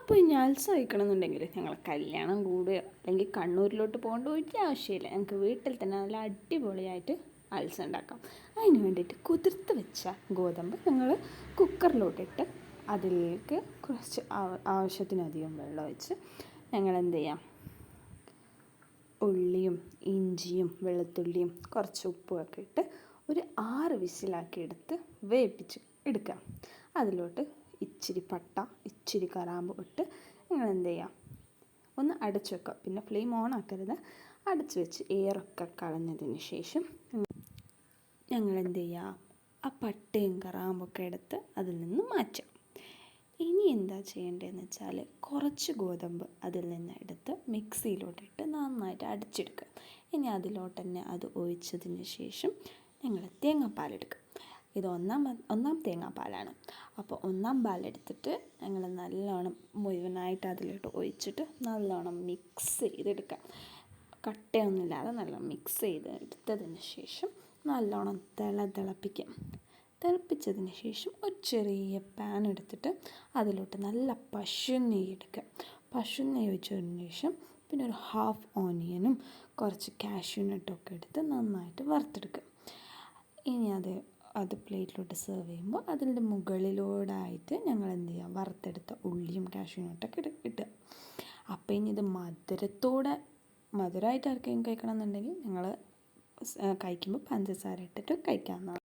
അപ്പോൾ ഇനി അൽസ കഴിക്കണമെന്നുണ്ടെങ്കിൽ ഞങ്ങൾ കല്യാണം കൂടുകയോ അല്ലെങ്കിൽ കണ്ണൂരിലോട്ട് പോകേണ്ട ഒരു ആവശ്യമില്ല. ഞങ്ങൾക്ക് വീട്ടിൽ തന്നെ നല്ല അടിപൊളിയായിട്ട് അൽസ ഉണ്ടാക്കാം. അതിന് വേണ്ടിയിട്ട് കുതിർത്ത് വെച്ച ഗോതമ്പ് ഞങ്ങൾ കുക്കറിലോട്ടിട്ട് അതിലേക്ക് കുറച്ച് ആവശ്യത്തിനധികം വെള്ളം ഒഴിച്ച് ഞങ്ങൾ എന്ത് ചെയ്യാം, ഉള്ളിയും ഇഞ്ചിയും വെളുത്തുള്ളിയും കുറച്ച് ഉപ്പുമൊക്കെ ഇട്ട് ഒരു 6 വിസിലാക്കി എടുത്ത് വേവിപ്പിച്ച് എടുക്കാം. അതിലോട്ട് ഇച്ചിരി പട്ട, ഇച്ചിരി കറാമ്പ് ഇട്ട് നിങ്ങൾ എന്ത് ചെയ്യാം, ഒന്ന് അടച്ചു വെക്കാം. പിന്നെ ഫ്ലെയിം ഓൺ ആക്കരുത്, അടച്ചു വെച്ച് എയറൊക്കെ കളഞ്ഞതിന് ശേഷം ഞങ്ങൾ എന്ത് ചെയ്യുക, ആ പട്ടയും കറാമ്പൊക്കെ എടുത്ത് അതിൽ നിന്ന് മാറ്റാം. ഇനി എന്താ ചെയ്യേണ്ടതെന്ന് വെച്ചാൽ കുറച്ച് ഗോതമ്പ് അതിൽ നിന്ന് എടുത്ത് മിക്സിയിലോട്ടിട്ട് നന്നായിട്ട് അടിച്ചെടുക്കുക. ഇനി അതിലോട്ട് തന്നെ അത് ഒഴിച്ചതിന് ശേഷം ഞങ്ങൾ തേങ്ങാപ്പാലെടുക്കുക. ഇത് ഒന്നാം തേങ്ങാപ്പാലാണ്. അപ്പോൾ ഒന്നാം പാലെടുത്തിട്ട് ഞങ്ങൾ നല്ലോണം മുഴുവനായിട്ട് അതിലോട്ട് ഒഴിച്ചിട്ട് നല്ലോണം മിക്സ് ചെയ്തെടുക്കാം. കട്ടയൊന്നുമില്ലാതെ നല്ലോണം മിക്സ് ചെയ്ത് എടുത്തതിന് ശേഷം നല്ലോണം തിളപ്പിക്കാം. തിളപ്പിച്ചതിന് ശേഷം ഒരു ചെറിയ പാൻ എടുത്തിട്ട് അതിലോട്ട് നല്ല പശുനെയ്യ് എടുക്കുക. പശുനെയ്യ് ഒഴിച്ചതിന് ശേഷം പിന്നെ ഒരു ഹാഫ് ഓണിയനും കുറച്ച് കാഷ്യൂനട്ടൊക്കെ എടുത്ത് നന്നായിട്ട് വറുത്തെടുക്കുക. ഇനി അത് പ്ലേറ്റിലോട്ട് സെർവ് ചെയ്യുമ്പോൾ അതിൻ്റെ മുകളിലൂടായിട്ട് ഞങ്ങൾ എന്ത് ചെയ്യുക, വറുത്തെടുത്ത ഉള്ളിയും കാഷ്യൂനട്ടൊക്കെ ഇട്ടുക. അപ്പോൾ ഇനി ഇത് മധുരമായിട്ട് ആർക്കെങ്കിലും കഴിക്കണം എന്നുണ്ടെങ്കിൽ ഞങ്ങൾ കഴിക്കുമ്പോൾ പഞ്ചസാര ഇട്ടിട്ട് കഴിക്കാവുന്നതാണ്.